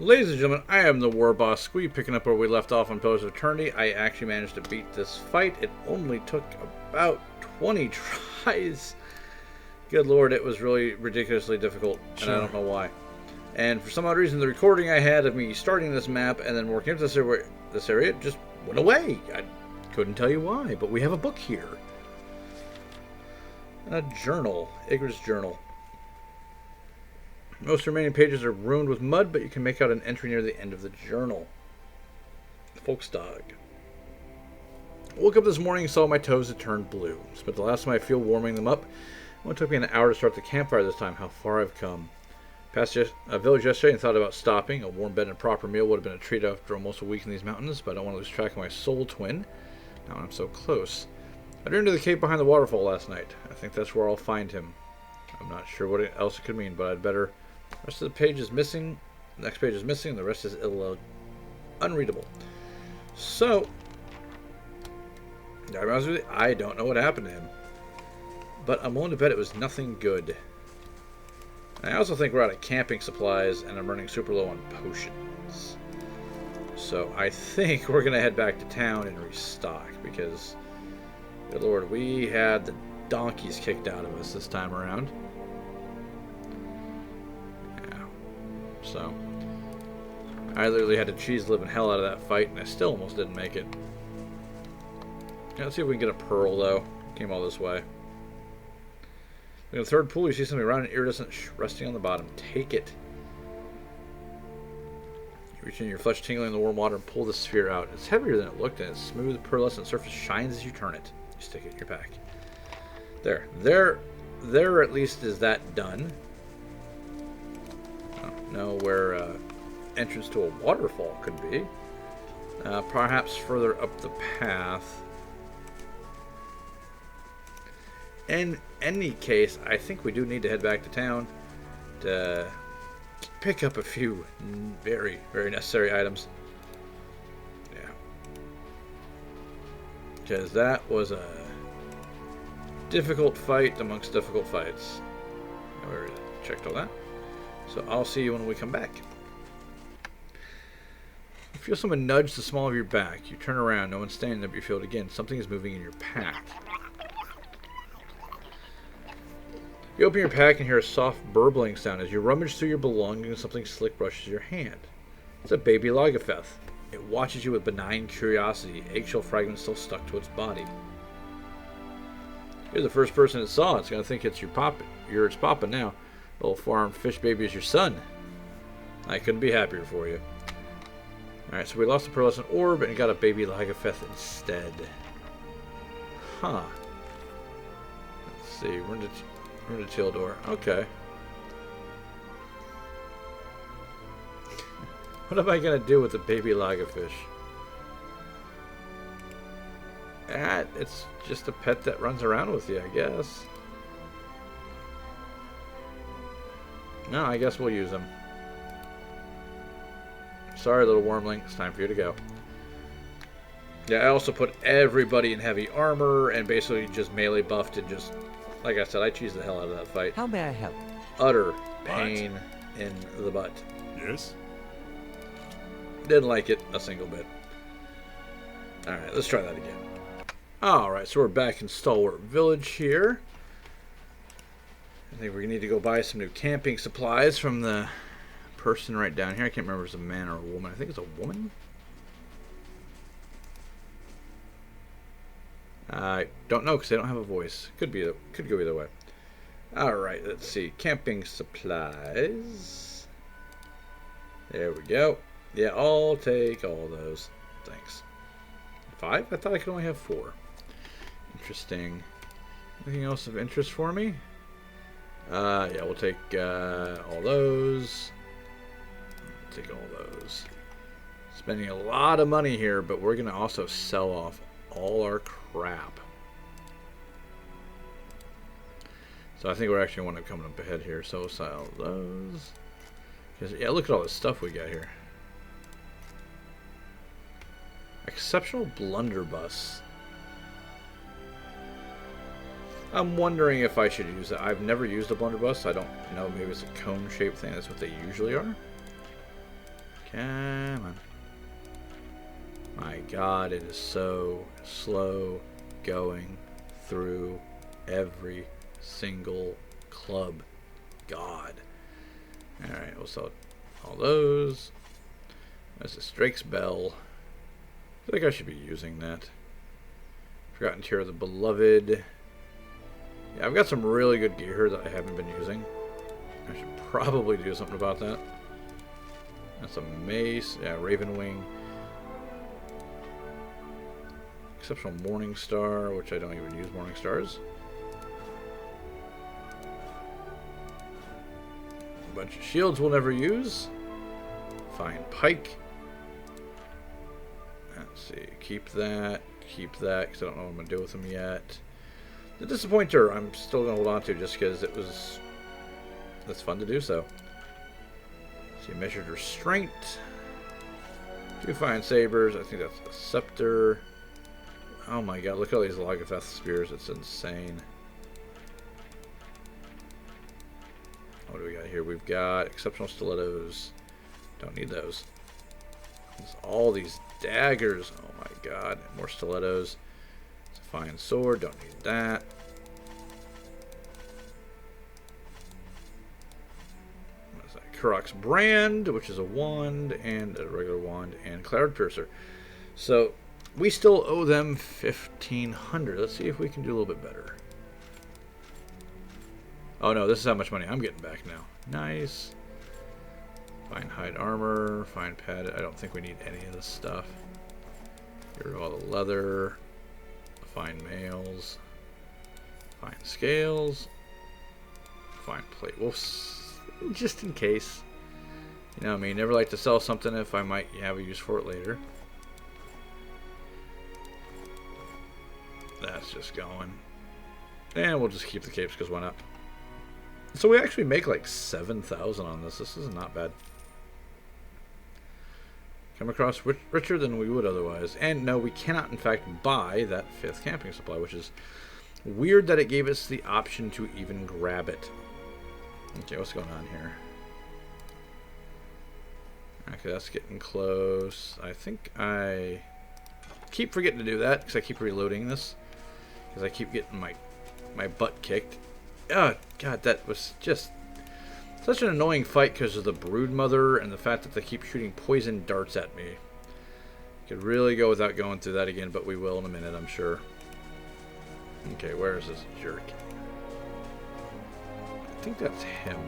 Ladies and gentlemen, I am the War Boss Squee, picking up where we left off on Pose of Eternity. I actually managed to beat this fight. It only took about 20 tries. Good lord, it was really ridiculously difficult, and I don't know why. And for some odd reason, the recording I had of me starting this map and then working up this area just went away. I couldn't tell you why, but we have a book here. A journal. Igor's journal. Most remaining pages are ruined with mud, but you can make out an entry near the end of the journal. Folkstag. Woke up this morning and saw my toes had turned blue. Spent the last time I feel warming them up. It took me an hour to start the campfire this time. How far I've come. Passed a village yesterday and thought about stopping. A warm bed and a proper meal would have been a treat after almost a week in these mountains, but I don't want to lose track of my soul twin. Now I'm so close. I turned to the cave behind the waterfall last night. I think that's where I'll find him. I'm not sure what else it could mean, but I'd better... The rest of the page is missing. The next page is missing. The rest is unreadable. So, to be honest with you, I don't know what happened to him. But I'm willing to bet it was nothing good. I also think we're out of camping supplies, and I'm running super low on potions. So I think we're going to head back to town and restock, because, good lord, we had the donkeys kicked out of us this time around. So, I literally had to cheese the living hell out of that fight, and I still almost didn't make it. Yeah, let's see if we can get a pearl, though. Came all this way. In the third pool, you see something round and iridescent resting on the bottom. Take it. You reach in your flesh tingling in the warm water and pull the sphere out. It's heavier than it looked, and its smooth, pearlescent surface shines as you turn it. You stick it in your pack. There at least is that done. Know where entrance to a waterfall could be. Perhaps further up the path. In any case, I think we do need to head back to town to pick up a few very, very necessary items. Yeah. Because that was a difficult fight amongst difficult fights. I already checked all that. So I'll see you when we come back. You feel someone nudge the small of your back. You turn around. No one's standing there, but you feel it again. Something is moving in your pack. You open your pack and hear a soft burbling sound. As you rummage through your belongings, something slick brushes your hand. It's a baby Lagafeth. It watches you with benign curiosity, eggshell fragments still stuck to its body. You're the first person it saw. It's going to think it's your papa. You're its papa now. Little four-armed fish baby is your son. I couldn't be happier for you. Alright, so we lost the pearlescent orb and got a baby Lagafeth instead. Huh. Let's see. We're into Tildor. Okay. What am I going to do with the baby Lagafish? It's just a pet that runs around with you, I guess. No, I guess we'll use them. Sorry, little wormling. It's time for you to go. Yeah, I also put everybody in heavy armor and basically just melee buffed and just, like I said, I cheesed the hell out of that fight. How may I help? Utter pain in the butt. Yes? Didn't like it a single bit. Alright, let's try that again. Alright, so we're back in Stalwart Village here. I think we need to go buy some new camping supplies from the person right down here. I can't remember if it's a man or a woman. I think it's a woman. I don't know because they don't have a voice. Could go either way. Alright, let's see. Camping supplies. There we go. Yeah, I'll take all those. Thanks. 5? I thought I could only have 4. Interesting. Anything else of interest for me? Yeah, we'll take all those. Take all those. Spending a lot of money here, but we're going to also sell off all our crap. So I think we're actually going to come up ahead here. So we'll sell those. Yeah, look at all this stuff we got here. Exceptional blunderbuss. I'm wondering if I should use it. I've never used a blunderbuss. I don't know. Maybe it's a cone-shaped thing. That's what they usually are. Come on. My God, it is so slow going through every single club. God. Alright, we'll sell all those. That's a Drake's Bell. I feel like I should be using that. Forgotten Tear of the Beloved. Yeah, I've got some really good gear here that I haven't been using. I should probably do something about that. That's a mace. Yeah, Raven Wing. Exceptional Morning Star, which I don't even use Morning Stars. A bunch of shields we'll never use. Fine Pike. Let's see. Keep that. Keep that, because I don't know what I'm going to do with them yet. The Disappointer, I'm still going to hold on to just because it's fun to do so. See, Measured Restraint. 2 Fine Sabers. I think that's a Scepter. Oh my God, look at all these Logafeth Spears. It's insane. What do we got here? We've got Exceptional Stilettos. Don't need those. There's all these daggers. Oh my God. More stilettos. It's a fine sword. Don't need that. What is that? Caroc's Brand, which is a wand and a regular wand and Cloud Piercer. So we still owe them 1,500. Let's see if we can do a little bit better. Oh no, this is how much money I'm getting back now. Nice. Fine hide armor, fine padded. I don't think we need any of this stuff. Get rid of all the leather. Fine mails. Fine scales. Fine plate. Well, just in case. You know what I mean? Never like to sell something if I might have a use for it later. That's just going. And we'll just keep the capes because why not? So we actually make like 7,000 on this. This is not bad. Come across richer than we would otherwise. And no, we cannot in fact buy that 5th camping supply, which is weird that it gave us the option to even grab it. Okay, what's going on here? Okay, that's getting close. I think I keep forgetting to do that because I keep reloading this. Because I keep getting my butt kicked. Oh, God, that was just such an annoying fight because of the Broodmother and the fact that they keep shooting poison darts at me. Could really go without going through that again, but we will in a minute, I'm sure. Okay, where is this jerk? I think that's him.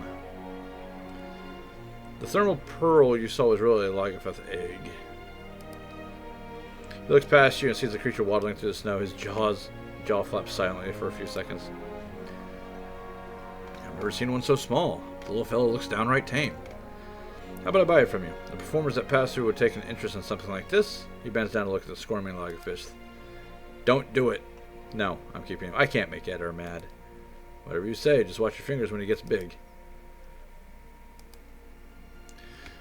The Thermal Pearl you saw was really a Logafeth egg. He looks past you and sees the creature waddling through the snow. His jaw flaps silently for a few seconds. I've never seen one so small. The little fellow looks downright tame. How about I buy it from you? The performers that pass through would take an interest in something like this. He bends down to look at the squirming Loggerfish. Don't do it. No, I'm keeping him. I can't make Edgar mad. Whatever you say, just watch your fingers when he gets big.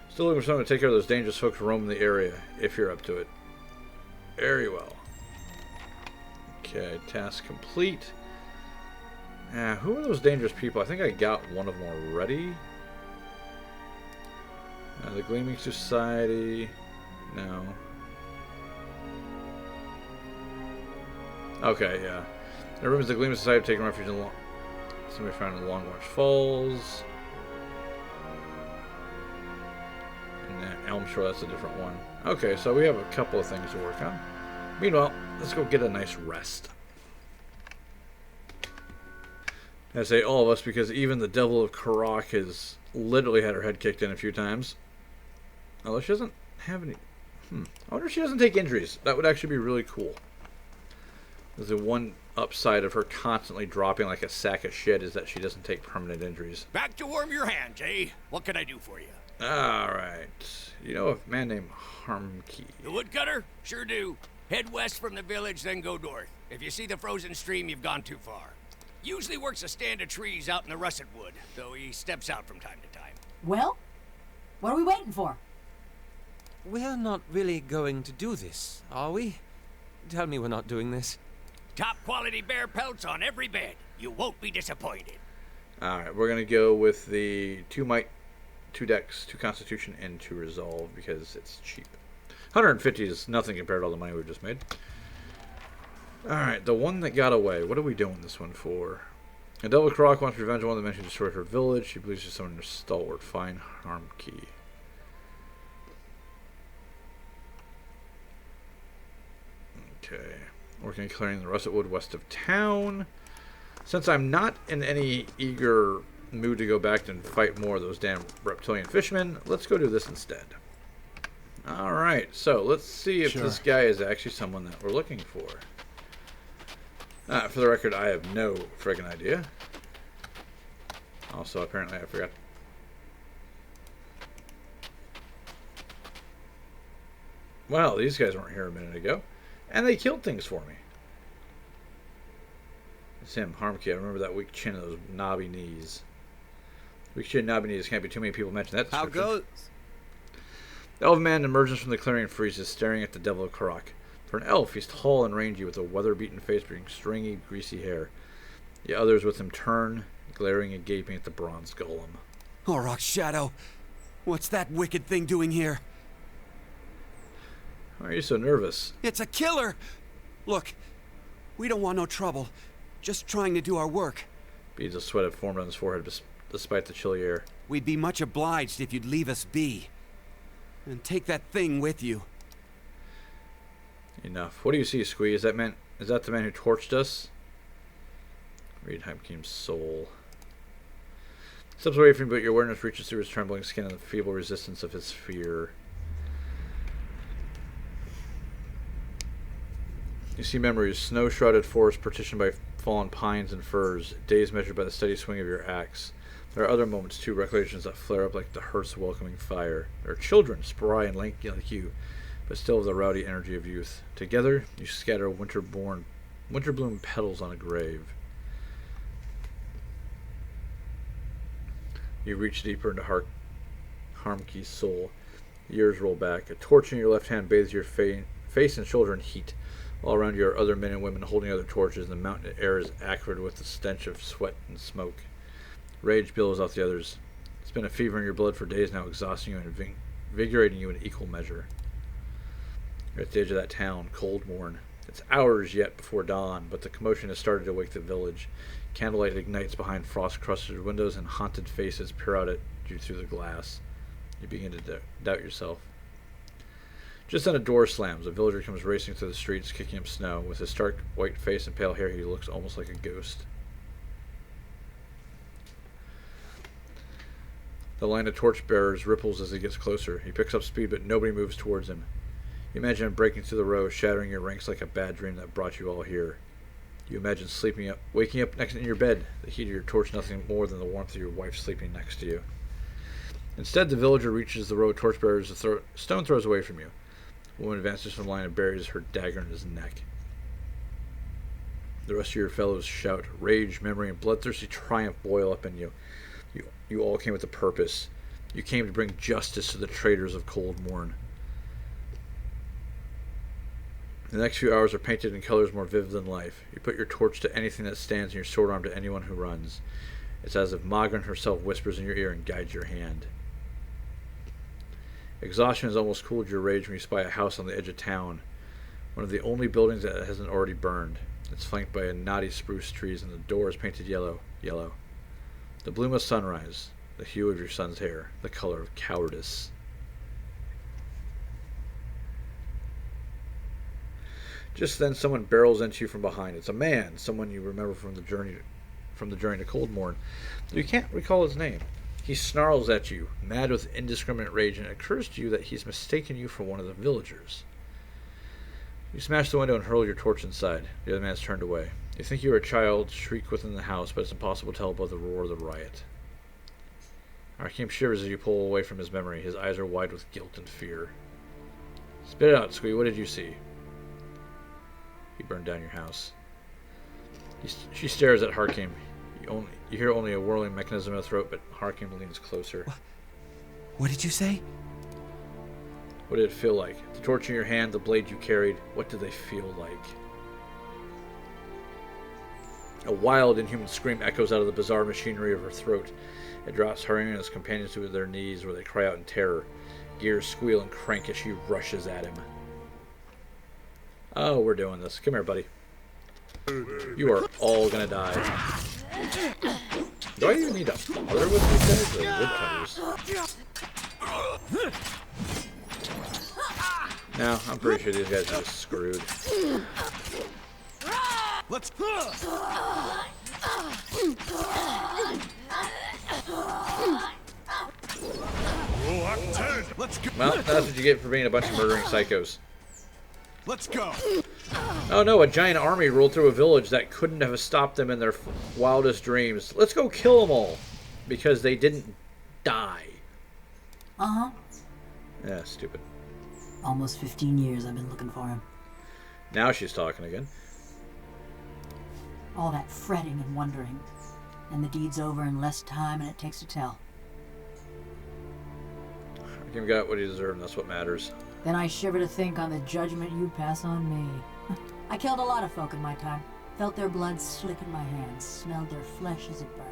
Still looking for someone to take care of those dangerous folks who roam the area, if you're up to it. Very well. Okay, task complete. Who are those dangerous people? I think I got one of them already. The Gleaming Society. No. Okay, yeah. The room is the Gleaming Society taking refuge in somebody found in Long March Falls. And Elm Shore, that's a different one. Okay, so we have a couple of things to work on. Meanwhile, let's go get a nice rest. I say all of us because even the Devil of Caroc has literally had her head kicked in a few times. Although she doesn't have any... I wonder if she doesn't take injuries. That would actually be really cool. The one upside of her constantly dropping like a sack of shit is that she doesn't take permanent injuries. Back to warm your hands, eh? What can I do for you? Alright. You know a man named Harmkey? The woodcutter? Sure do. Head west from the village, then go north. If you see the frozen stream, you've gone too far. Usually works a stand of trees out in the russet wood, though he steps out from time to time. Well, what are we waiting for? We're not really going to do this, are we? Tell me we're not doing this. Top quality bear pelts on every bed. You won't be disappointed. Alright, we're going to go with the 2 might 2 Dex, 2 Constitution, and 2 Resolve because it's cheap. 150 is nothing compared to all the money we just made. Alright, the one that got away. What are we doing this one for? The Devil of Caroc wants revenge on one that mentioned destroyed her village. She believes she's summoned her stalwart. Fine harm key. Okay. Working on clearing the russet wood west of town. Since I'm not in any eager mood to go back and fight more of those damn reptilian fishmen, let's go do this instead. Alright, so let's see if this guy is actually someone that we're looking for. For the record, I have no friggin' idea. Also, apparently I forgot. Well, these guys weren't here a minute ago. And they killed things for me. It's him, Harmkey. I remember that weak chin and those knobby knees. Weak chin and knobby knees. Can't be too many people mention that description. How goes? The elf man emerges from the clearing and freezes, staring at the Devil of Caroc. For an elf, he's tall and rangy with a weather-beaten face bearing stringy, greasy hair. The others with him turn, glaring and gaping at the bronze golem. Oroc's shadow. What's that wicked thing doing here? Why are you so nervous? It's a killer! Look, we don't want no trouble. Just trying to do our work. Beads of sweat have formed on his forehead despite the chilly air. We'd be much obliged if you'd leave us be. And take that thing with you. Enough. What do you see, Squee? Is that the man who torched us? Read Heimkim's soul. Steps away from you, but your awareness reaches through his trembling skin and the feeble resistance of his fear. You see memories, snow-shrouded forest partitioned by fallen pines and firs, days measured by the steady swing of your axe. There are other moments, too, recollections that flare up like the hearth's welcoming fire. There are children, spry and lanky like you, but still with the rowdy energy of youth. Together, you scatter winter-bloom petals on a grave. You reach deeper into Harmkey's soul. Years roll back. A torch in your left hand bathes your face and shoulder in heat. All around you are other men and women holding other torches, and the mountain air is acrid with the stench of sweat and smoke. Rage billows off the others. It's been a fever in your blood for days now, exhausting you and invigorating you in equal measure. You're at the edge of that town, cold morn. It's hours yet before dawn, but the commotion has started to wake the village. Candlelight ignites behind frost-crusted windows, and haunted faces peer out at you through the glass. You begin to doubt yourself. Just then a door slams. A villager comes racing through the streets, kicking up snow. With his stark white face and pale hair, he looks almost like a ghost. The line of torchbearers ripples as he gets closer. He picks up speed, but nobody moves towards him. You imagine him breaking through the row, shattering your ranks like a bad dream that brought you all here. You imagine waking up next in your bed, the heat of your torch nothing more than the warmth of your wife sleeping next to you. Instead, the villager reaches the row of torchbearers a stone throws away from you. The woman advances from the line and buries her dagger in his neck. The rest of your fellows shout. Rage, memory, and bloodthirsty triumph boil up in you. You all came with a purpose. You came to bring justice to the traitors of Cold Morn. The next few hours are painted in colors more vivid than life. You put your torch to anything that stands and your sword arm to anyone who runs. It's as if Magran herself whispers in your ear and guides your hand. Exhaustion has almost cooled your rage when you spy a house on the edge of town. One of the only buildings that hasn't already burned. It's flanked by a knotty spruce trees and the door is painted yellow. The bloom of sunrise. The hue of your son's hair. The color of cowardice. Just then someone barrels into you from behind. It's a man, someone you remember from the journey to Cold Morn. You can't recall his name. He snarls at you, mad with indiscriminate rage, and it occurs to you that he's mistaken you for one of the villagers. You smash the window and hurl your torch inside. The other man's turned away. You think you are a child, shriek within the house, but it's impossible to tell above the roar of the riot. Arkeem shivers as you pull away from his memory. His eyes are wide with guilt and fear. Spit it out, Squee. What did you see? He burned down your house. She stares at Harkim. You hear only a whirling mechanism in her throat, but Harkim leans closer. What did you say? What did it feel like? The torch in your hand, the blade you carried, what did they feel like? A wild, inhuman scream echoes out of the bizarre machinery of her throat. It drops, hurrying his companions to their knees, where they cry out in terror. Gears squeal and crank as she rushes at him. Oh, we're doing this. Come here, buddy. You are all gonna die. Do I even need a father with these guys? Or woodcutters? No, I'm pretty sure these guys are just screwed. Let's. Let's go. Well, that's what you get for being a bunch of murdering psychos. Let's go. Oh no, a giant army rolled through a village that couldn't have stopped them in their wildest dreams. Let's go kill them all. Because they didn't die. Uh-huh. Yeah, stupid. Almost 15 years I've been looking for him. Now she's talking again. All that fretting and wondering. And the deed's over in less time than it takes to tell. He got what he deserved, and that's what matters. Then I shiver to think on the judgment you pass on me. I killed a lot of folk in my time. Felt their blood slick in my hands. Smelled their flesh as it burned.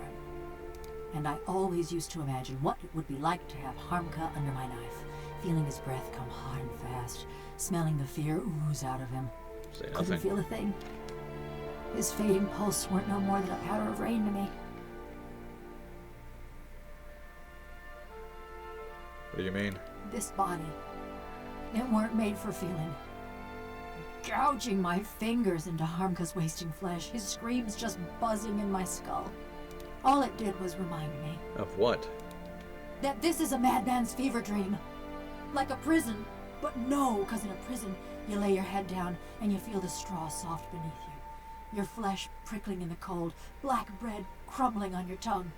And I always used to imagine what it would be like to have Harmka under my knife. Feeling his breath come hard and fast. Smelling the fear ooze out of him. Say Couldn't nothing. feel a thing. His fading pulse weren't no more than a powder of rain to me. What do you mean? This body, it weren't made for feeling. Gouging my fingers into Harmka's wasting flesh, his screams just buzzing in my skull. All it did was remind me Of what? that this is a madman's fever dream. Like a prison, but no, because in a prison, you lay your head down and you feel the straw soft beneath you. Your flesh prickling in the cold, black bread crumbling on your tongue.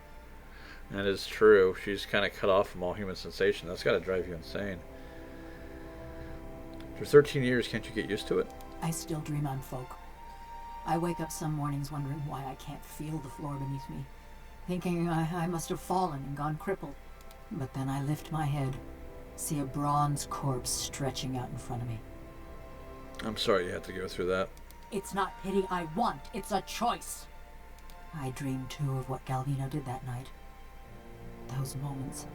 That is true. She's kind of cut off from all human sensation. That's got to drive you insane. For 13 years, can't you get used to it? I still dream on folk. I wake up some mornings wondering why I can't feel the floor beneath me, thinking I must have fallen and gone crippled. But then I lift my head, see a bronze corpse stretching out in front of me. I'm sorry you had to go through that. It's not pity I want, it's a choice. I dreamed too of what Galvino did that night. Those moments.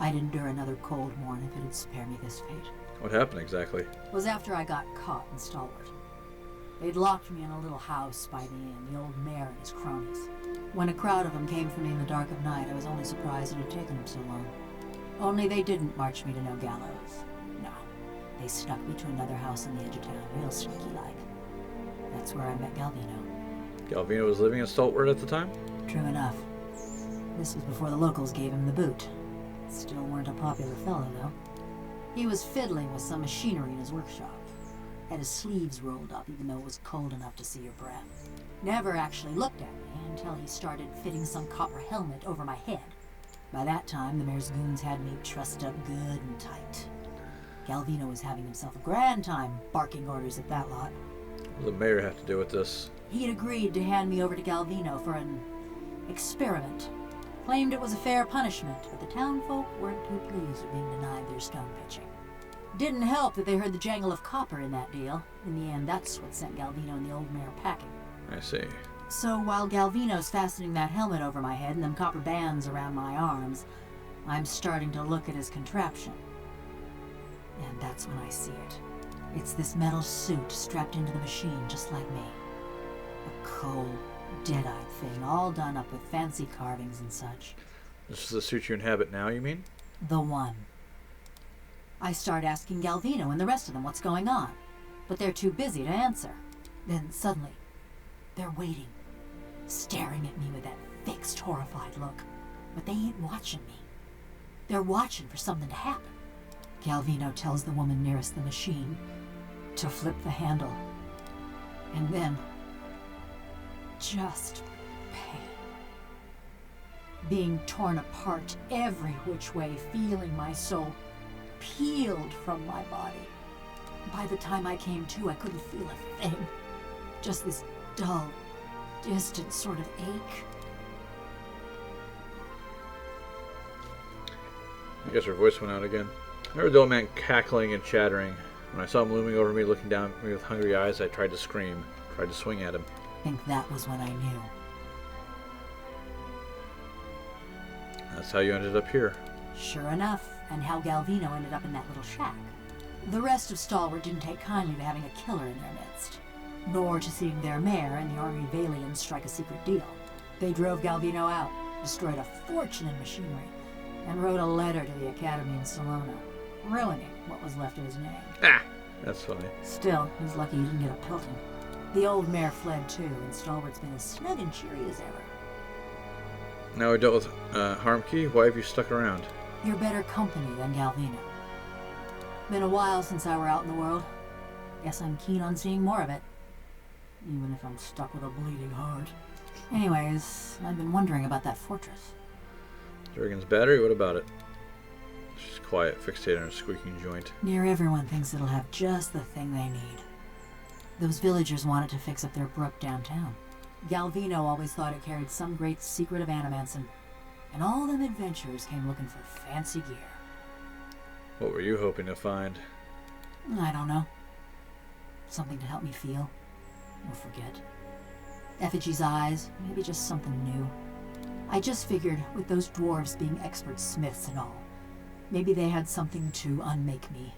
I'd endure another cold morn if it'd spare me this fate. What happened exactly? It was after I got caught in Stalwart. They'd locked me in a little house by the inn, the old mayor and his cronies. When a crowd of them came for me in the dark of night, I was only surprised it had taken them so long. Only they didn't march me to no gallows. No. They snuck me to another house on the edge of town, real sneaky-like. That's where I met Galvino. Galvino was living in Stalwart at the time? True enough. This was before the locals gave him the boot. Still weren't a popular fellow, though. He was fiddling with some machinery in his workshop. Had his sleeves rolled up, even though it was cold enough to see your breath. Never actually looked at me until he started fitting some copper helmet over my head. By that time, the mayor's goons had me trussed up good and tight. Galvino was having himself a grand time barking orders at that lot. What does the mayor have to do with this? He'd agreed to hand me over to Galvino for an experiment. Claimed it was a fair punishment, but the townfolk weren't too pleased with being denied their stone pitching. Didn't help that they heard the jangle of copper in that deal. In the end, that's what sent Galvino and the old mayor packing. I see. So while Galvino's fastening that helmet over my head and them copper bands around my arms, I'm starting to look at his contraption. And that's when I see it. It's this metal suit strapped into the machine just like me. A cold, dead-eyed thing, all done up with fancy carvings and such. This is the suit you inhabit now, you mean? The one. I start asking Galvino and the rest of them what's going on, but they're too busy to answer. Then suddenly, they're waiting, staring at me with that fixed, horrified look. But they ain't watching me. They're watching for something to happen. Galvino tells the woman nearest the machine to flip the handle. And then, just pain. Being torn apart every which way, feeling my soul peeled from my body. By the time I came to, I couldn't feel a thing. Just this dull, distant sort of ache. I guess her voice went out again. I heard the old man cackling and chattering. When I saw him looming over me, looking down at me with hungry eyes, I tried to scream, tried to swing at him. think that was when I knew. That's how you ended up here. Sure enough, and how Galvino ended up in that little shack. The rest of Stalwart didn't take kindly to having a killer in their midst, nor to seeing their mayor and the army Valians strike a secret deal. They drove Galvino out, destroyed a fortune in machinery, and wrote a letter to the Academy in Salona, ruining what was left of his name. Ah, that's funny. Still, he's lucky he didn't get a pelting. The old mayor fled too, and Stalwart's been as snug and cheery as ever. Now we dealt with Harmkey. Why have you stuck around? You're better company than Galvino. Been a while since I were out in the world. Guess I'm keen on seeing more of it. Even if I'm stuck with a bleeding heart. Anyways, I've been wondering about that fortress. Durgan's battery? What about it? She's quiet, fixated on a squeaking joint. Near everyone thinks it'll have just the thing they need. Those villagers wanted to fix up their brook downtown. Galvino always thought it carried some great secret of Animanson, and all them adventurers came looking for fancy gear. What were you hoping to find? I don't know. Something to help me feel, or forget. Effigy's eyes, maybe just something new. I just figured, with those dwarves being expert smiths and all, maybe they had something to unmake me.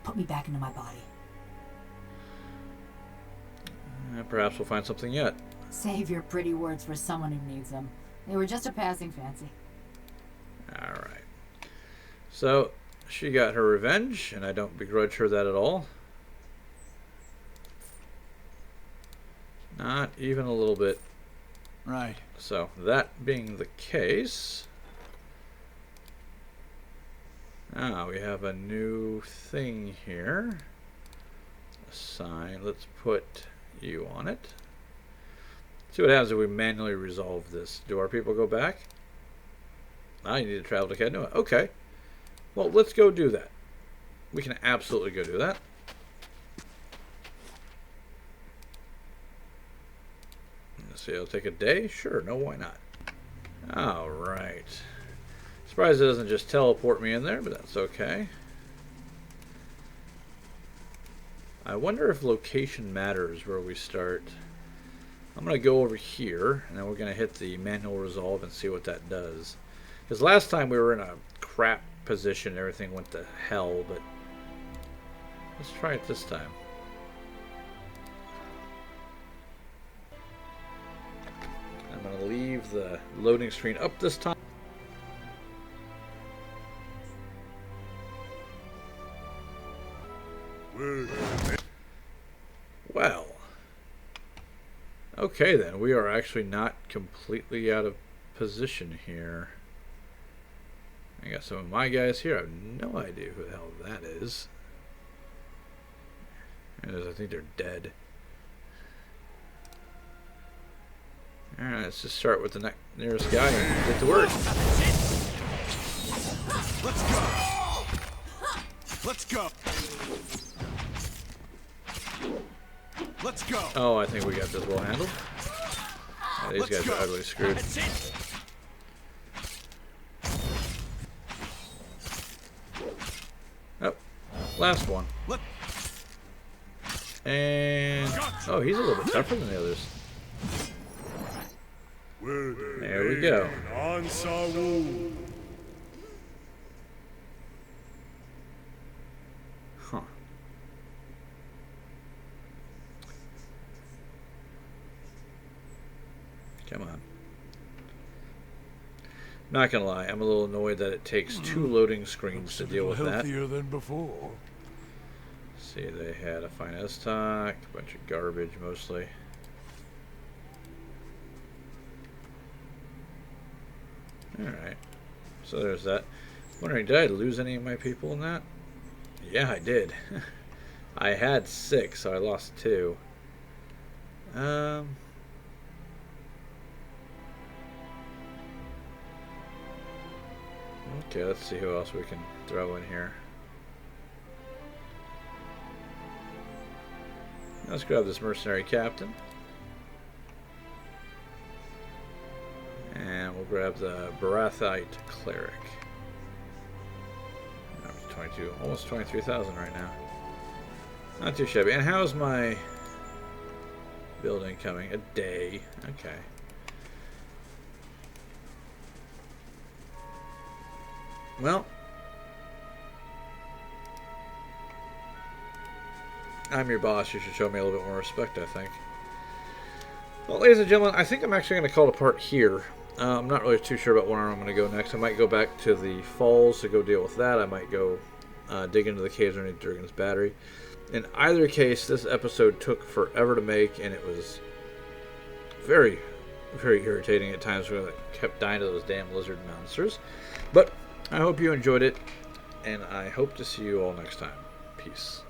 Put me back into my body. Perhaps we'll find something yet. Save your pretty words for someone who needs them. They were just a passing fancy. Alright. So, she got her revenge, and I don't begrudge her that at all. Not even a little bit. Right. So, that being the case... Now, we have a new thing here. A sign. Let's put you on it. See what happens if we manually resolve this. Do our people go back? Ah, you need to travel to Cadnoa. Okay. Well, let's go do that. We can absolutely go do that. Let's see, it'll take a day? Sure, no, why not? Alright. Surprised it doesn't just teleport me in there, but that's okay. I wonder if location matters where we start. I'm going to go over here, and then we're going to hit the manual resolve and see what that does. Because last time we were in a crap position, and everything went to hell, but let's try it this time. I'm going to leave the loading screen up this time. Well, okay then, we are actually not completely out of position here. I got some of my guys here. I have no idea who the hell that is. I think they're dead. Alright, let's just start with the nearest guy and get to work. Let's go. Let's go. Let's go. Oh, I think we got this well handled. Yeah, these guys are ugly screwed. Oh, last one. And oh, he's a little bit tougher than the others. There we go. Huh. Come on. Not gonna lie, I'm a little annoyed that it takes 2 loading screens to deal with that. Healthier than before. See, they had a fine stock, a bunch of garbage mostly. Alright, so there's that. Wondering, did I lose any of my people in that? Yeah, I did. I had 6, so I lost 2. Okay, let's see who else we can throw in here. Let's grab this mercenary captain. And we'll grab the Barathite cleric. 22, almost 23,000 right now. Not too shabby. And how's my Building coming. A day. Okay. Well, I'm your boss. You should show me a little bit more respect, I think. Well, ladies and gentlemen, I think I'm actually going to call it a part here. I'm not really too sure about where I'm going to go next. I might go back to the falls to go deal with that. I might go dig into the caves underneath Durgan's battery. In either case, this episode took forever to make, and it was very, very irritating at times when I kept dying to those damn lizard monsters. But I hope you enjoyed it, and I hope to see you all next time. Peace.